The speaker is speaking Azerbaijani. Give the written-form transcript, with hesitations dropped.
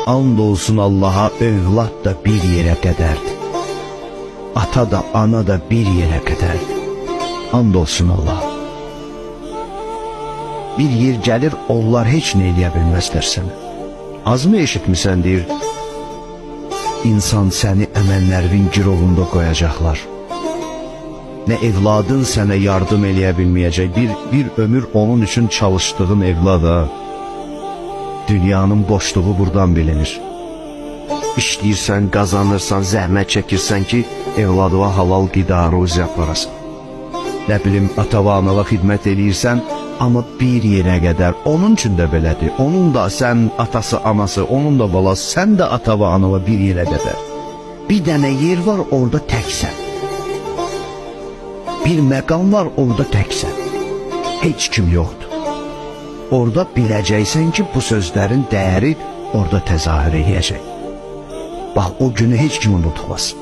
And olsun Allah'a, övlad da bir yerə qədərdir. Ata da, ana da bir yerə qədərdir. And olsun Allah'a. Bir yer gəlir, onlar heç nə eləyə bilməzlər sənə. Az mı eşitmisən, deyir, insan səni əməllərinin girovunda qoyacaqlar. Nə evladın sənə yardım eləyə bilməyəcək, bir ömür onun üçün çalışdığın evlada. Dünyanın boşluğu buradan bilinir. İşləyirsən, qazanırsan, zəhmət çəkirsən ki, evladıva halal qida, ruzi aparasan. Nə bilim, atava, anava xidmət eləyirsən, amma bir yerə qədər. Onun üçün də belədir. Onun da sən atası, anası, onun da balası, sən də atava, anava bir yerə qədər. Bir dənə yer var, orada təksən. Bir məqam var, orada təksən. Heç kim yoxdur. Orada biləcəksən ki, bu sözlərin dəyəri orada təzahür edəcək. Bax, o günü heç kim unutmaz.